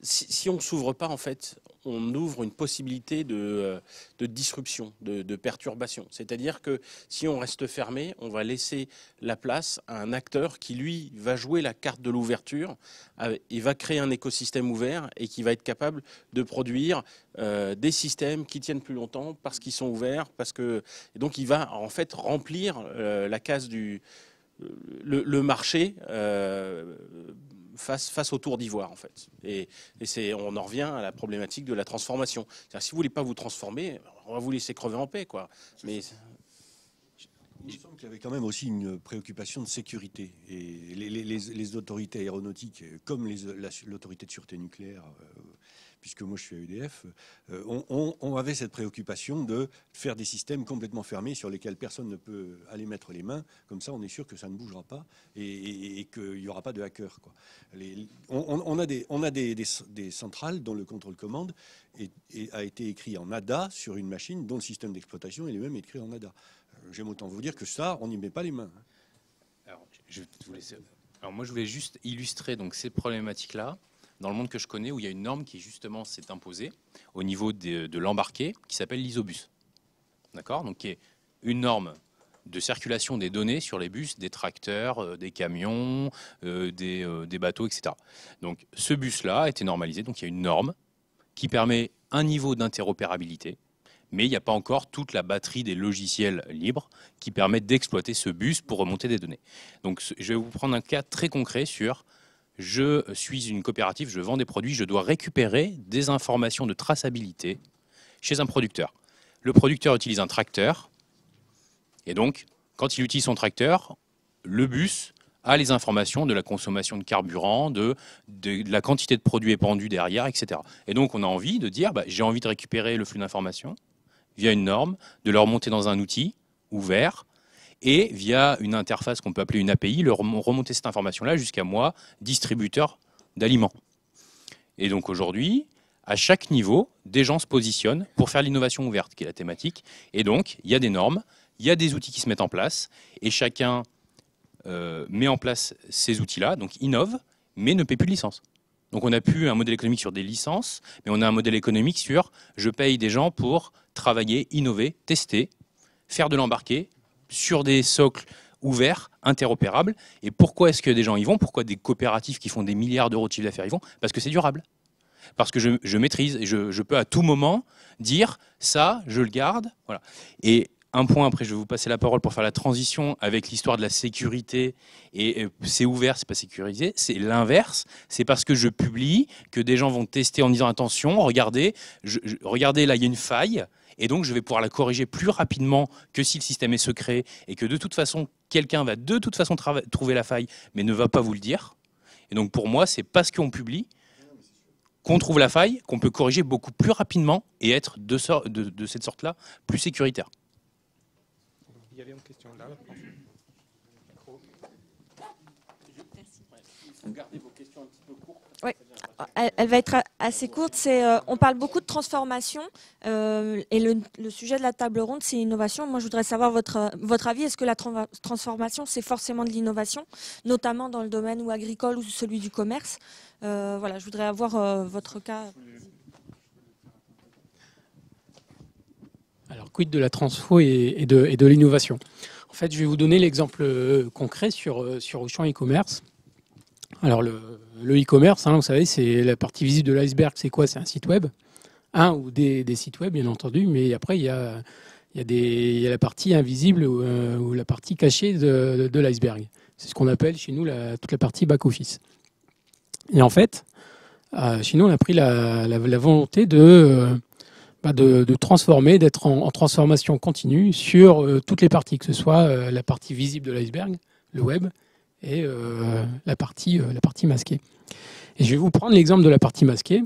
Si on ne s'ouvre pas, en fait, on ouvre une possibilité de disruption, de perturbation. C'est-à-dire que si on reste fermé, on va laisser la place à un acteur qui, lui, va jouer la carte de l'ouverture et va créer un écosystème ouvert et qui va être capable de produire des systèmes qui tiennent plus longtemps parce qu'ils sont ouverts. Et donc, il va en fait remplir la case le marché face au tour d'ivoire, en fait. Et on en revient à la problématique de la transformation. C'est-à-dire, si vous ne voulez pas vous transformer, on va vous laisser crever en paix, quoi. Mais il me semble qu'il y avait quand même aussi une préoccupation de sécurité. Et les autorités aéronautiques, comme l'autorité de sûreté nucléaire, puisque moi je suis à EDF, on avait cette préoccupation de faire des systèmes complètement fermés sur lesquels personne ne peut aller mettre les mains. Comme ça, on est sûr que ça ne bougera pas et qu'il n'y aura pas de hackers, quoi. On a des centrales dont le contrôle-commande a été écrit en ADA sur une machine dont le système d'exploitation est lui-même écrit en ADA. J'aime autant vous dire que ça, on n'y met pas les mains. Alors moi, je voulais juste illustrer donc ces problématiques-là dans le monde que je connais, où il y a une norme qui justement s'est imposée au niveau de l'embarqué, qui s'appelle l'ISOBUS. D'accord? Donc, qui est une norme de circulation des données sur les bus, des tracteurs, des camions, des bateaux, etc. Donc, ce bus-là a été normalisé. Donc, il y a une norme qui permet un niveau d'interopérabilité, mais il n'y a pas encore toute la batterie des logiciels libres qui permettent d'exploiter ce bus pour remonter des données. Donc, je vais vous prendre un cas très concret sur... Je suis une coopérative, je vends des produits, je dois récupérer des informations de traçabilité chez un producteur. Le producteur utilise un tracteur, et donc, quand il utilise son tracteur, le bus a les informations de la consommation de carburant, de la quantité de produits épandus derrière, etc. Et donc, on a envie de dire, j'ai envie de récupérer le flux d'informations via une norme, de le remonter dans un outil ouvert, et via une interface qu'on peut appeler une API, remonter cette information-là jusqu'à moi, distributeur d'aliments. Et donc aujourd'hui, à chaque niveau, des gens se positionnent pour faire l'innovation ouverte, qui est la thématique. Et donc, il y a des normes, il y a des outils qui se mettent en place, et chacun met en place ces outils-là, donc innove, mais ne paie plus de licence. Donc on n'a plus un modèle économique sur des licences, mais on a un modèle économique sur je paye des gens pour travailler, innover, tester, faire de l'embarqué, sur des socles ouverts, interopérables. Et pourquoi est-ce que des gens y vont? Pourquoi des coopératives qui font des milliards d'euros de chiffre d'affaires y vont? Parce que c'est durable. Parce que je maîtrise et je peux à tout moment dire ça, je le garde. Voilà. Et un point, après je vais vous passer la parole pour faire la transition avec l'histoire de la sécurité. Et c'est ouvert, c'est pas sécurisé. C'est l'inverse. C'est parce que je publie que des gens vont tester en disant attention, regardez, regardez là il y a une faille. Et donc, je vais pouvoir la corriger plus rapidement que si le système est secret et que de toute façon, quelqu'un va de toute façon trouver la faille, mais ne va pas vous le dire. Et donc, pour moi, c'est parce qu'on publie qu'on trouve la faille, qu'on peut corriger beaucoup plus rapidement et être de cette sorte-là plus sécuritaire. Il y avait une question là. Gardez vos questions un petit peu courtes. Oui, elle va être assez courte. On parle beaucoup de transformation et le sujet de la table ronde, c'est l'innovation. Moi, je voudrais savoir votre avis. Est-ce que la transformation, c'est forcément de l'innovation, notamment dans le domaine agricole ou celui du commerce? Voilà, je voudrais avoir votre cas. Alors, quid de la transfo et de l'innovation? En fait, je vais vous donner l'exemple concret sur Auchan e-commerce. Alors, le e-commerce, vous savez, c'est la partie visible de l'iceberg. C'est quoi? C'est un site web, un ou des sites web, bien entendu, mais après, il y a la partie invisible ou la partie cachée de l'iceberg. C'est ce qu'on appelle chez nous toute la partie back-office. Et en fait, chez nous, on a pris la volonté de transformer, d'être en transformation continue sur toutes les parties, que ce soit la partie visible de l'iceberg, le web, et la partie masquée. Et je vais vous prendre l'exemple de la partie masquée,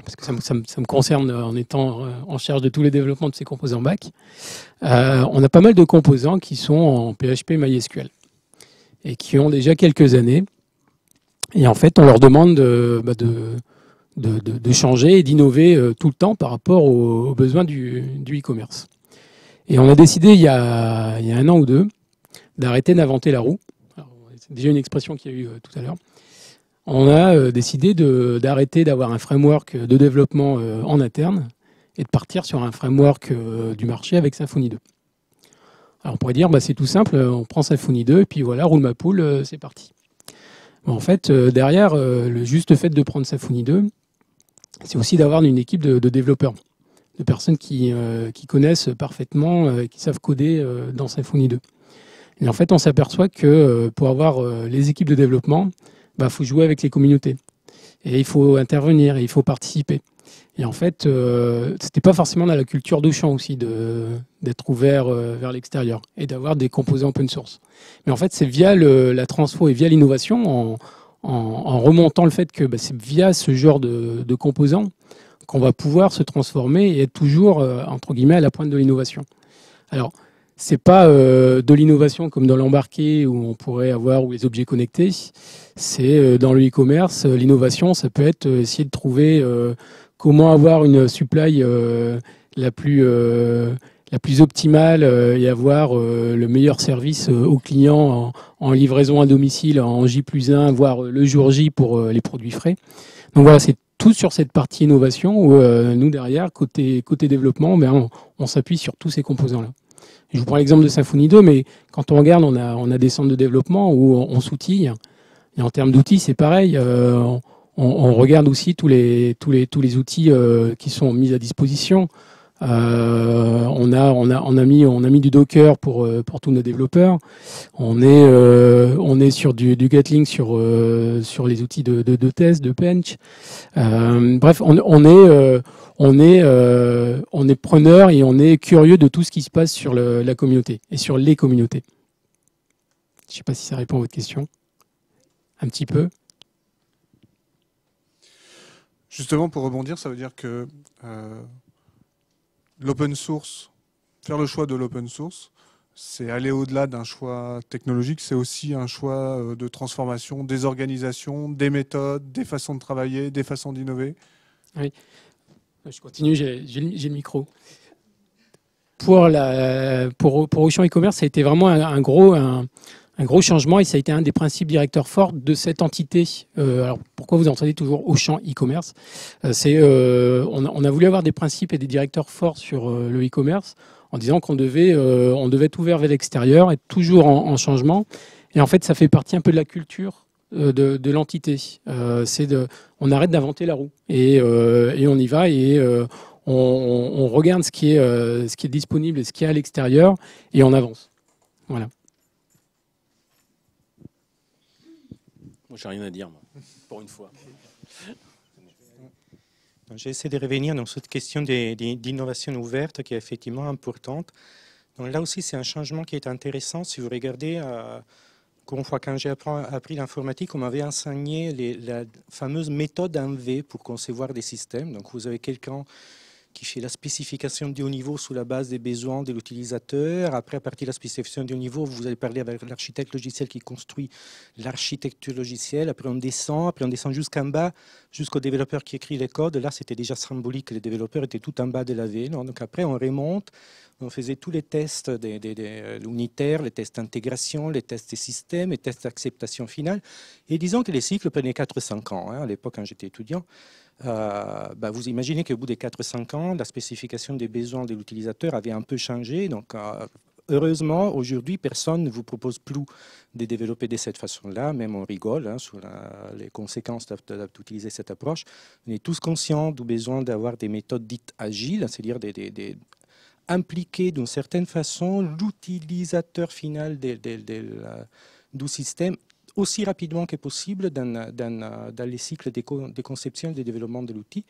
parce que ça me concerne en étant en charge de tous les développements de ces composants back. On a pas mal de composants qui sont en PHP MySQL et qui ont déjà quelques années. Et en fait, on leur demande de changer et d'innover tout le temps par rapport aux besoins du e-commerce. Et on a décidé il y a 1 an ou 2 d'arrêter d'inventer la roue. C'est déjà une expression qu'il y a eu tout à l'heure. On a décidé d'arrêter d'avoir un framework de développement en interne et de partir sur un framework du marché avec Symfony 2. Alors on pourrait dire, c'est tout simple, on prend Symfony 2 et puis voilà, roule ma poule, c'est parti. Bon, en fait, derrière, le juste fait de prendre Symfony 2, c'est aussi d'avoir une équipe de développeurs, de personnes qui connaissent parfaitement, qui savent coder dans Symfony 2. Et en fait, on s'aperçoit que pour avoir les équipes de développement, faut jouer avec les communautés. Et il faut intervenir, et il faut participer. Et en fait, c'était pas forcément dans la culture d'Auchan aussi d'être ouvert vers l'extérieur et d'avoir des composants open source. Mais en fait, c'est via la transfo et via l'innovation, en remontant le fait que c'est via ce genre de composants qu'on va pouvoir se transformer et être toujours, entre guillemets, à la pointe de l'innovation. Alors, c'est pas de l'innovation comme dans l'embarqué où on pourrait avoir les objets connectés. C'est dans le e-commerce, l'innovation, ça peut être essayer de trouver comment avoir une supply la plus optimale et avoir le meilleur service aux clients en livraison à domicile, en J+1, voire le jour J pour les produits frais. Donc voilà, c'est tout sur cette partie innovation où nous, derrière, côté développement, on s'appuie sur tous ces composants-là. Je vous prends l'exemple de Symfony 2, mais quand on regarde, on a des centres de développement où on s'outille. Et en termes d'outils, c'est pareil. On regarde aussi tous les outils qui sont mis à disposition. On a mis du Docker pour tous nos développeurs. On est sur du Gatling sur les outils de test, de bench. Bref, on est preneur et on est curieux de tout ce qui se passe sur la communauté et sur les communautés. Je ne sais pas si ça répond à votre question. Un petit peu. Justement, pour rebondir, ça veut dire que l'open source, faire le choix de l'open source, c'est aller au-delà d'un choix technologique, c'est aussi un choix de transformation des organisations, des méthodes, des façons de travailler, des façons d'innover. Oui, je continue, j'ai le micro. Pour Auchan e-commerce, ça a été vraiment un gros changement et ça a été un des principes directeurs forts de cette entité. Alors pourquoi vous entendez toujours Auchan e-commerce? On a voulu avoir des principes et des directeurs forts sur le e-commerce en disant qu'on devait être ouvert vers l'extérieur, être toujours en changement. Et en fait, ça fait partie un peu de la culture de l'entité. On arrête d'inventer la roue et on y va et on regarde ce qui est disponible et ce qu'il y a à l'extérieur et on avance. Voilà. Moi, j'ai rien à dire, moi, pour une fois. J'essaie de revenir dans cette question d'innovation ouverte qui est effectivement importante. Donc là aussi, c'est un changement qui est intéressant. Si vous regardez, encore une fois, quand j'ai appris l'informatique, on m'avait enseigné la fameuse méthode 1V pour concevoir des systèmes. Donc vous avez quelqu'un qui fait la spécification du haut niveau sous la base des besoins de l'utilisateur. Après, à partir de la spécification du haut niveau, vous allez parler avec l'architecte logiciel qui construit l'architecture logicielle. Après, on descend jusqu'en bas, jusqu'au développeur qui écrit les codes. Là, c'était déjà symbolique. Les développeurs étaient tout en bas de la V. Donc après, on remonte. On faisait tous les tests unitaires, les tests d'intégration, les tests des systèmes, les tests d'acceptation finale. Et disons que les cycles prenaient 4-5 ans. À l'époque, quand j'étais étudiant, vous imaginez qu'au bout des 4-5 ans, la spécification des besoins de l'utilisateur avait un peu changé. Donc, heureusement, aujourd'hui, personne ne vous propose plus de développer de cette façon-là. Même on rigole sur les conséquences d'utiliser cette approche. On est tous conscients du besoin d'avoir des méthodes dites agiles, c'est-à-dire impliquer d'une certaine façon l'utilisateur final du système aussi rapidement que possible dans les cycles de conception et de développement de l'outil.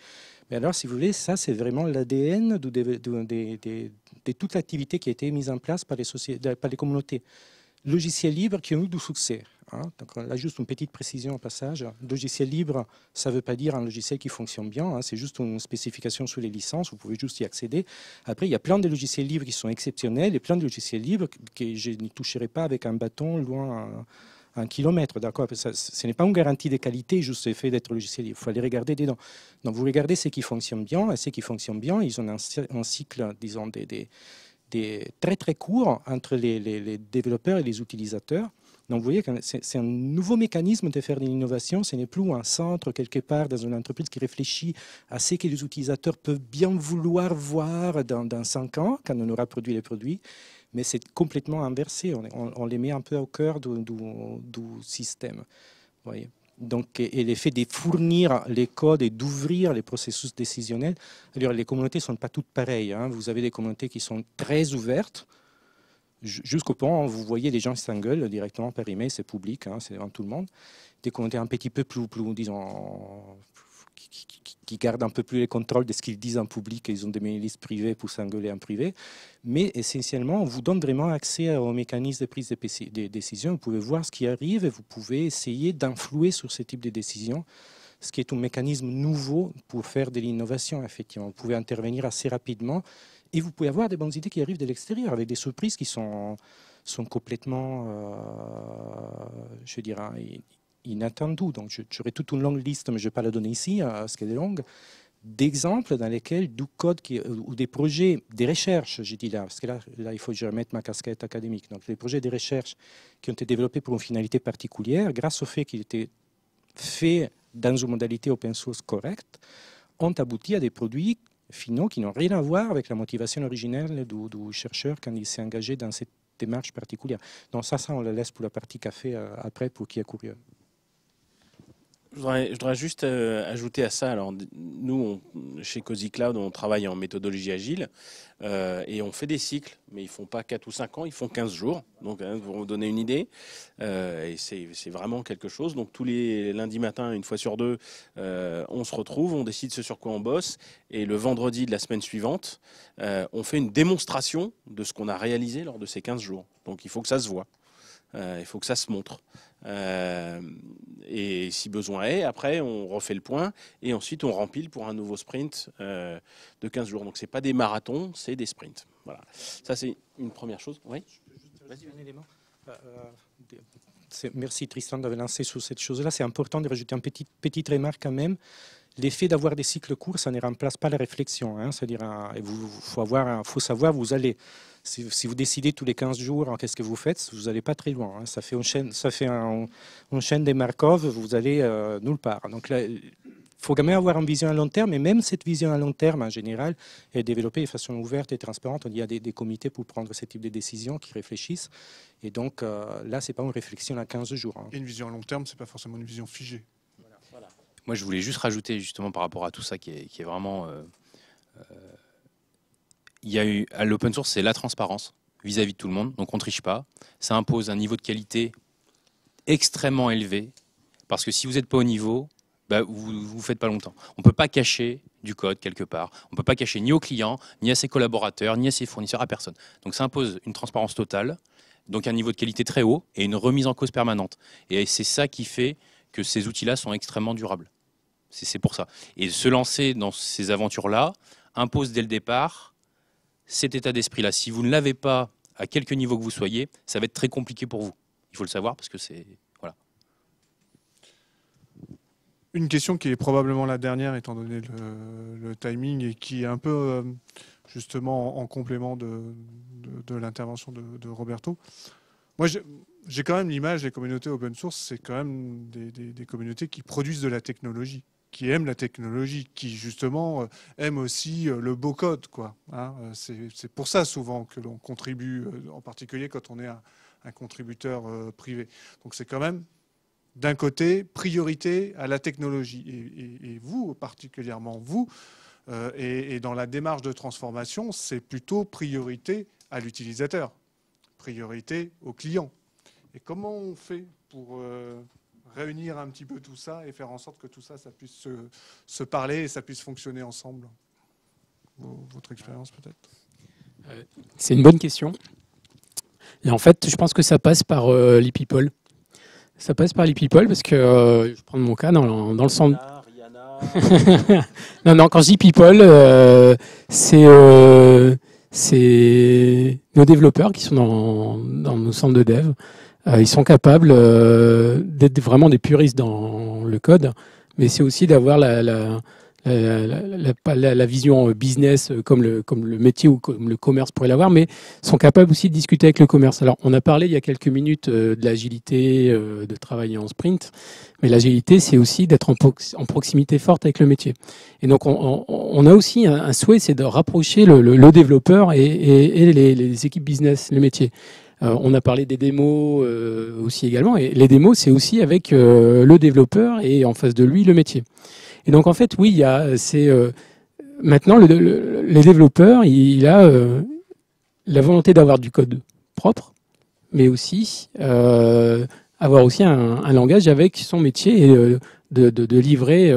Mais alors, si vous voulez, ça, c'est vraiment l'ADN de toute l'activité qui a été mise en place par les communautés logiciels libres qui ont eu du succès. Donc là, juste une petite précision au passage. Logiciel libre, ça ne veut pas dire un logiciel qui fonctionne bien. C'est juste une spécification sur les licences. Vous pouvez juste y accéder. Après, il y a plein de logiciels libres qui sont exceptionnels et plein de logiciels libres que je n'y toucherai pas avec un bâton loin 1 kilomètre, d'accord. Ce n'est pas une garantie de qualité, juste le fait d'être logiciel libre. Il faut aller regarder dedans. Donc, vous regardez ce qui fonctionne bien, et ceux qui fonctionnent bien, ils ont un cycle, disons, très très court entre les développeurs et les utilisateurs. Donc, vous voyez que c'est un nouveau mécanisme de faire de l'innovation. Ce n'est plus un centre quelque part dans une entreprise qui réfléchit à ce que les utilisateurs peuvent bien vouloir voir dans 5 ans, quand on aura produit les produits. Mais c'est complètement inversé. On les met un peu au cœur du système. Voyez. Donc, et l'effet de fournir les codes et d'ouvrir les processus décisionnels. Alors, les communautés ne sont pas toutes pareilles. Vous avez des communautés qui sont très ouvertes. Jusqu'au point où vous voyez les gens s'engueulent directement par email, c'est public, c'est devant tout le monde. Des communautés un petit peu plus disons, qui gardent un peu plus le contrôle de ce qu'ils disent en public, ils ont des listes privées pour s'engueuler en privé. Mais essentiellement, on vous donne vraiment accès aux mécanismes de prise de décision. Vous pouvez voir ce qui arrive et vous pouvez essayer d'influer sur ce type de décision, ce qui est un mécanisme nouveau pour faire de l'innovation, effectivement. Vous pouvez intervenir assez rapidement et vous pouvez avoir des bonnes idées qui arrivent de l'extérieur, avec des surprises qui sont complètement, je dirais, inattendues. Donc, j'aurais toute une longue liste, mais je ne vais pas la donner ici, parce qu'elle est longue, d'exemples dans lesquels du code ou des projets, des recherches, je dis là, parce que là, il faut que je remette ma casquette académique. Donc, les projets de recherche qui ont été développés pour une finalité particulière, grâce au fait qu'ils étaient faits dans une modalité open source correcte, ont abouti à des produits finaux qui n'ont rien à voir avec la motivation originelle du chercheur quand il s'est engagé dans cette démarche particulière. Donc ça, on le laisse pour la partie café après, pour qui est curieux. Je voudrais juste ajouter à ça. Alors, nous, chez Cozy Cloud, on travaille en méthodologie agile et on fait des cycles, mais ils ne font pas 4 ou 5 ans, ils font 15 jours. Donc, pour vous donner une idée, et c'est vraiment quelque chose. Donc, tous les lundis matins, une fois sur deux, on se retrouve, on décide ce sur quoi on bosse. Et le vendredi de la semaine suivante, on fait une démonstration de ce qu'on a réalisé lors de ces 15 jours. Donc, il faut que ça se voit. Il faut que ça se montre. Et si besoin est, après on refait le point et ensuite on rempile pour un nouveau sprint de 15 jours. Donc c'est pas des marathons, c'est des sprints. Voilà. Ça c'est une première chose. Oui. Vas-y, un élément. Merci Tristan d'avoir lancé sur cette chose-là. C'est important de rajouter une petite remarque quand même. L'effet d'avoir des cycles courts, ça ne remplace pas la réflexion. C'est-à-dire, il faut savoir où vous allez. Si vous décidez tous les 15 jours, qu'est-ce que vous faites, vous n'allez pas très loin. Ça fait une chaîne des Markov, vous allez nulle part. Donc là, il faut quand même avoir une vision à long terme, et même cette vision à long terme, en général, est développée de façon ouverte et transparente. Il y a des comités pour prendre ce type de décisions qui réfléchissent. Et donc là, ce n'est pas une réflexion à 15 jours. Et une vision à long terme, ce n'est pas forcément une vision figée. Voilà. Moi, je voulais juste rajouter, justement, par rapport à tout ça qui est vraiment... il y a eu à l'open source, c'est la transparence vis-à-vis de tout le monde, donc on ne triche pas. Ça impose un niveau de qualité extrêmement élevé, parce que si vous n'êtes pas au niveau, vous ne faites pas longtemps. On ne peut pas cacher du code quelque part, on ne peut pas cacher ni aux clients, ni à ses collaborateurs, ni à ses fournisseurs, à personne. Donc ça impose une transparence totale, donc un niveau de qualité très haut et une remise en cause permanente. Et c'est ça qui fait que ces outils-là sont extrêmement durables. C'est pour ça. Et se lancer dans ces aventures-là impose dès le départ cet état d'esprit-là. Si vous ne l'avez pas, à quelque niveau que vous soyez, ça va être très compliqué pour vous. Il faut le savoir parce que c'est... Voilà. Une question qui est probablement la dernière, étant donné le timing, et qui est un peu justement en complément de l'intervention de Roberto. Moi, j'ai quand même l'image des communautés open source, c'est quand même des communautés qui produisent de la technologie. qui aiment la technologie, qui justement aiment aussi le beau code, quoi. Hein, c'est pour ça souvent que l'on contribue, en particulier quand on est un contributeur privé. Donc c'est quand même, d'un côté, priorité à la technologie. Et vous, particulièrement vous, et dans la démarche de transformation, c'est plutôt priorité à l'utilisateur, priorité au client. Et comment on fait pour réunir un petit peu tout ça et faire en sorte que tout ça, ça puisse se parler et ça puisse fonctionner ensemble? Votre expérience peut-être? C'est une bonne question. Et en fait, je pense que ça passe par l'e-people. Ça passe par l'e-people parce que, je vais prendre mon cas, dans le centre... non, quand je dis people, c'est nos développeurs qui sont dans nos centres de dev. Ils sont capables d'être vraiment des puristes dans le code, mais c'est aussi d'avoir la vision business comme le métier ou comme le commerce pourrait l'avoir, mais sont capables aussi de discuter avec le commerce. Alors, on a parlé il y a quelques minutes de l'agilité, de travailler en sprint, mais l'agilité, c'est aussi d'être en proximité forte avec le métier. Et donc, on a aussi un souhait, c'est de rapprocher le développeur et les équipes business, le métier. On a parlé des démos aussi également, et les démos, c'est aussi avec le développeur et en face de lui, le métier. Et donc, en fait, oui, maintenant, les développeurs, il a la volonté d'avoir du code propre, mais aussi avoir aussi un langage avec son métier et de livrer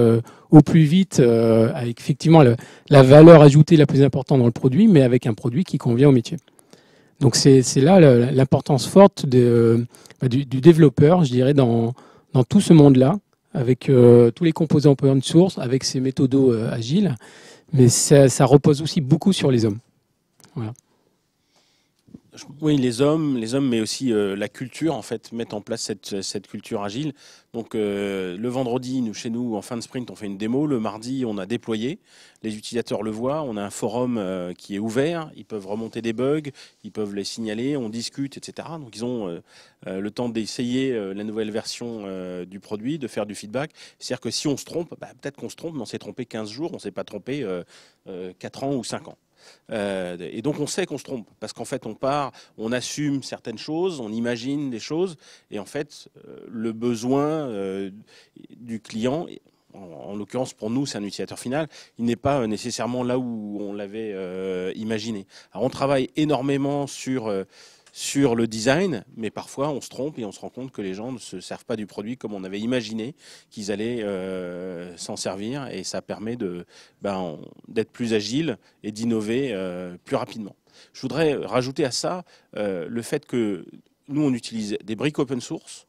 au plus vite avec effectivement la valeur ajoutée la plus importante dans le produit, mais avec un produit qui convient au métier. Donc, c'est là l'importance forte du développeur, je dirais, dans tout ce monde-là, avec tous les composants open source, avec ces méthodos agiles, mais ça repose aussi beaucoup sur les hommes. Voilà. Oui, les hommes, mais aussi la culture, en fait, mettent en place cette culture agile. Donc, le vendredi, chez nous, en fin de sprint, on fait une démo. Le mardi, on a déployé. Les utilisateurs le voient. On a un forum qui est ouvert. Ils peuvent remonter des bugs. Ils peuvent les signaler. On discute, etc. Donc, ils ont le temps d'essayer la nouvelle version du produit, de faire du feedback. C'est-à-dire que si on se trompe, peut-être qu'on se trompe, mais on s'est trompé 15 jours. On ne s'est pas trompé 4 ans ou 5 ans. Et donc on sait qu'on se trompe parce qu'en fait on assume certaines choses, on imagine des choses et en fait le besoin du client, en l'occurrence pour nous c'est un utilisateur final, il n'est pas nécessairement là où on l'avait imaginé. Alors on travaille énormément sur le design, mais parfois on se trompe et on se rend compte que les gens ne se servent pas du produit comme on avait imaginé qu'ils allaient s'en servir, et ça permet d'être plus agile et d'innover plus rapidement. Je voudrais rajouter à ça le fait que nous on utilise des briques open source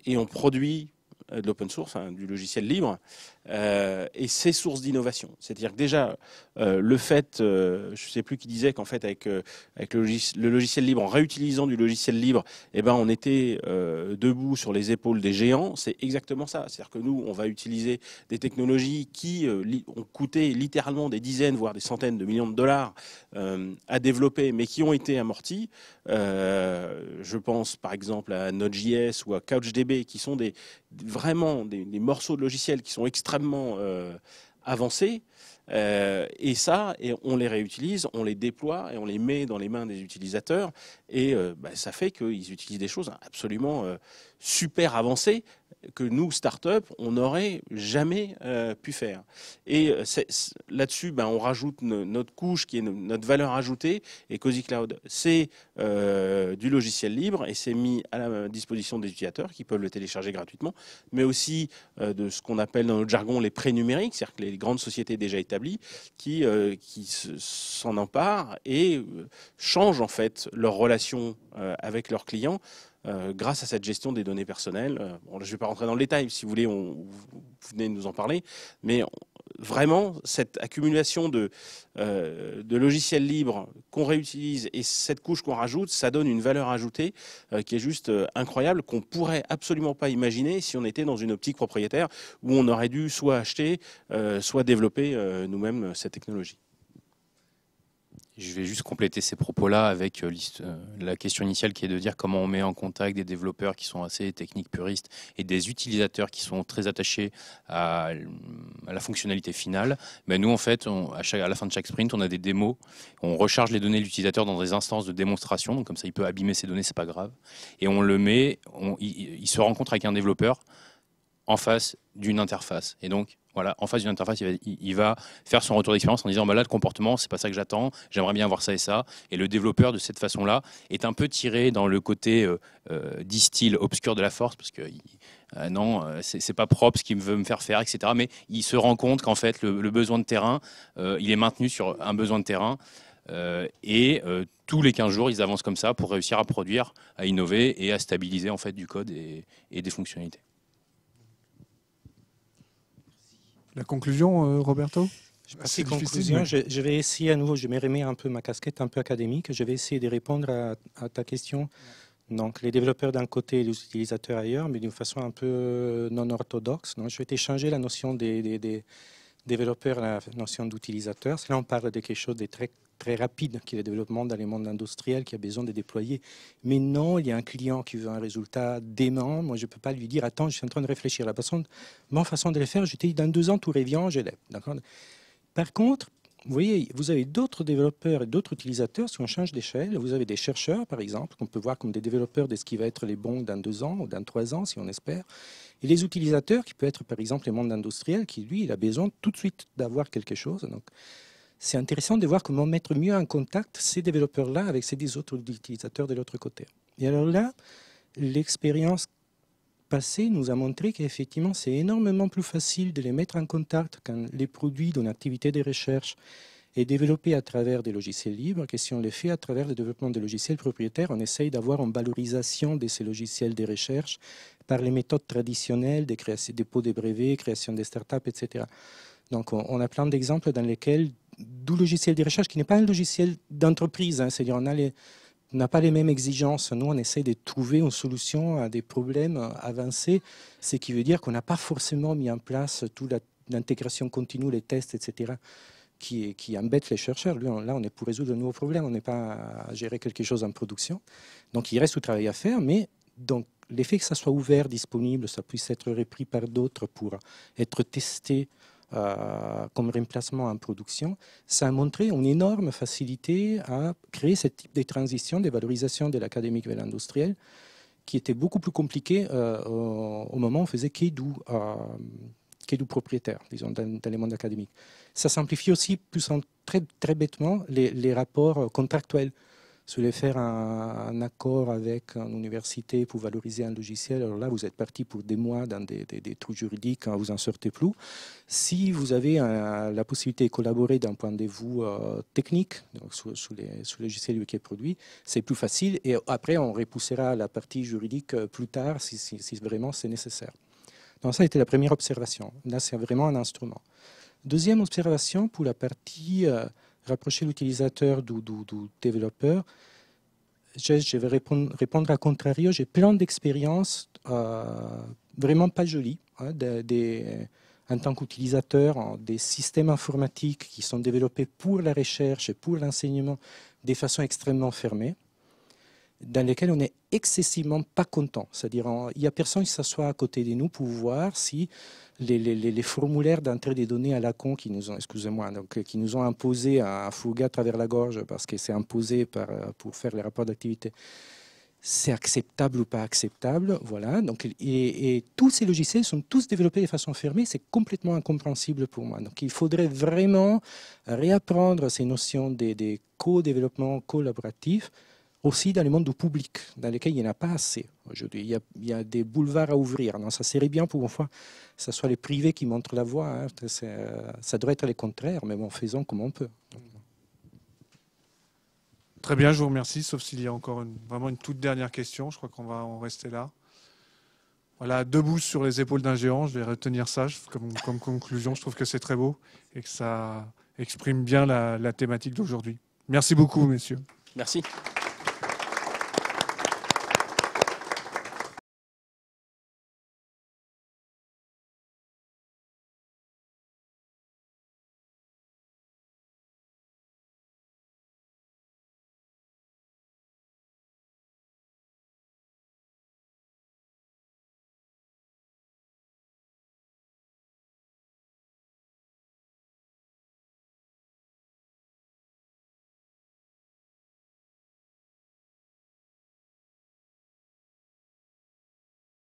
et on produit de l'open source, du logiciel libre, et c'est source d'innovation. C'est-à-dire que déjà, le fait, je ne sais plus qui disait qu'en fait, avec le logiciel libre, en réutilisant du logiciel libre, on était debout sur les épaules des géants. C'est exactement ça. C'est-à-dire que nous, on va utiliser des technologies qui ont coûté littéralement des dizaines, voire des centaines de millions de dollars à développer, mais qui ont été amortis. Je pense par exemple à Node.js ou à CouchDB, qui sont vraiment des morceaux de logiciels qui sont extrêmement avancés, et on les réutilise, on les déploie et on les met dans les mains des utilisateurs, et ça fait qu'ils utilisent des choses absolument super avancées que nous, start-up, on n'aurait jamais pu faire. Et là-dessus, on rajoute notre couche qui est notre valeur ajoutée, et Cozy Cloud, c'est du logiciel libre, et c'est mis à la disposition des utilisateurs qui peuvent le télécharger gratuitement, mais aussi de ce qu'on appelle dans notre jargon les pré-numériques, c'est-à-dire que les grandes sociétés déjà établies qui s'en emparent et changent en fait leur relation avec leurs clients grâce à cette gestion des données personnelles. Je ne vais pas rentrer dans le détail, si vous voulez, vous venez de nous en parler, mais vraiment, cette accumulation de logiciels libres qu'on réutilise et cette couche qu'on rajoute, ça donne une valeur ajoutée qui est juste incroyable, qu'on ne pourrait absolument pas imaginer si on était dans une optique propriétaire où on aurait dû soit acheter, soit développer nous-mêmes cette technologie. Je vais juste compléter ces propos-là avec la question initiale qui est de dire comment on met en contact des développeurs qui sont assez techniques puristes et des utilisateurs qui sont très attachés à la fonctionnalité finale. Mais nous, en fait, à la fin de chaque sprint, on a des démos. On recharge les données de l'utilisateur dans des instances de démonstration. Donc comme ça, il peut abîmer ses données, c'est pas grave. Et on le met, il se rencontre avec un développeur en face d'une interface. Et donc, voilà, en face d'une interface, il va faire son retour d'expérience en disant bah là, le comportement, c'est pas ça que j'attends, j'aimerais bien voir ça et ça. Et le développeur, de cette façon-là, est un peu tiré dans le côté distil obscur de la force, parce que non, c'est pas propre ce qu'il veut me faire faire, etc. Mais il se rend compte qu'en fait, le besoin de terrain, il est maintenu sur un besoin de terrain. Tous les 15 jours, ils avancent comme ça pour réussir à produire, à innover et à stabiliser en fait du code et des fonctionnalités. La conclusion, Roberto? C'est conclusion. Je vais essayer à nouveau, je me remets un peu ma casquette un peu académique, je vais essayer de répondre à ta question. Donc les développeurs d'un côté et les utilisateurs ailleurs, mais d'une façon un peu non orthodoxe. Donc, je vais échanger la notion des développeurs, la notion d'utilisateur. Là, on parle de quelque chose de très rapide, qui est le développement dans les mondes industriels, qui a besoin de déployer. Mais non, il y a un client qui veut un résultat dément. Moi, je ne peux pas lui dire, attends, je suis en train de réfléchir. Mon façon de le faire, je te dis, dans 2 ans, tout revient, je l'ai. Par contre, vous voyez, vous avez d'autres développeurs et d'autres utilisateurs, si on change d'échelle, vous avez des chercheurs, par exemple, qu'on peut voir comme des développeurs de ce qui va être les bons dans 2 ans ou dans 3 ans, si on espère. Et les utilisateurs, qui peut être, par exemple, les mondes industriels, qui, lui, il a besoin tout de suite d'avoir quelque chose. Donc, c'est intéressant de voir comment mettre mieux en contact ces développeurs-là avec ces autres utilisateurs de l'autre côté. Et alors là, l'expérience passée nous a montré qu'effectivement, c'est énormément plus facile de les mettre en contact quand les produits d'une activité de recherche est développé à travers des logiciels libres que si on les fait à travers le développement de logiciels propriétaires. On essaye d'avoir une valorisation de ces logiciels de recherche par les méthodes traditionnelles de création, dépôt des brevets, création des startups, etc. Donc, on a plein d'exemples dans lesquels du logiciel de recherche qui n'est pas un logiciel d'entreprise, hein, c'est-à-dire on n'a pas les mêmes exigences. Nous, on essaie de trouver une solution à des problèmes avancés, ce qui veut dire qu'on n'a pas forcément mis en place toute l'intégration continue, les tests, etc., qui embêtent les chercheurs. Là, on est pour résoudre de nouveaux problèmes, on n'est pas à gérer quelque chose en production. Donc, il reste du travail à faire, mais donc, l'effet que ça soit ouvert, disponible, ça puisse être repris par d'autres pour être testé comme remplacement en production, ça a montré une énorme facilité à créer ce type de transition, de valorisation de l'académique vers l'industriel, qui était beaucoup plus compliqué au moment où on faisait que du propriétaire, disons, dans les mondes académiques. Ça simplifie aussi, très bêtement, les rapports contractuels. Si vous voulez faire un accord avec une université pour valoriser un logiciel, alors là, vous êtes parti pour des mois dans des trous juridiques, vous n'en sortez plus. Si vous avez la possibilité de collaborer d'un point de vue technique, donc sous les logiciels qui est produit, c'est plus facile. Et après, on repoussera la partie juridique plus tard si vraiment c'est nécessaire. Donc ça a été la première observation. Là, c'est vraiment un instrument. Deuxième observation, pour la partie rapprocher l'utilisateur du développeur, je vais répondre à contrario. J'ai plein d'expériences vraiment pas jolies en tant qu'utilisateur des systèmes informatiques qui sont développés pour la recherche et pour l'enseignement de façon extrêmement fermée, dans lesquels on n'est excessivement pas content. C'est-à-dire, il n'y a personne qui s'assoit à côté de nous pour voir si les formulaires d'entrée des données à la con qui nous ont, qui nous ont imposé un fourguer à travers la gorge parce que c'est imposé pour faire les rapports d'activité, c'est acceptable ou pas acceptable. Voilà. Donc, et tous ces logiciels sont tous développés de façon fermée. C'est complètement incompréhensible pour moi. Donc, il faudrait vraiment réapprendre ces notions de co-développement collaboratif aussi dans le monde du public, dans lesquels il n'y en a pas assez aujourd'hui. Il y a des boulevards à ouvrir. Non, ça serait bien pour une fois que ce soit les privés qui montrent la voie. Hein. Ça devrait être le contraire, mais bon, faisons comme on peut. Très bien, je vous remercie, sauf s'il y a encore vraiment une toute dernière question. Je crois qu'on va en rester là. Voilà, debout sur les épaules d'un géant, je vais retenir ça comme conclusion. Je trouve que c'est très beau et que ça exprime bien la thématique d'aujourd'hui. Merci beaucoup, messieurs. Merci.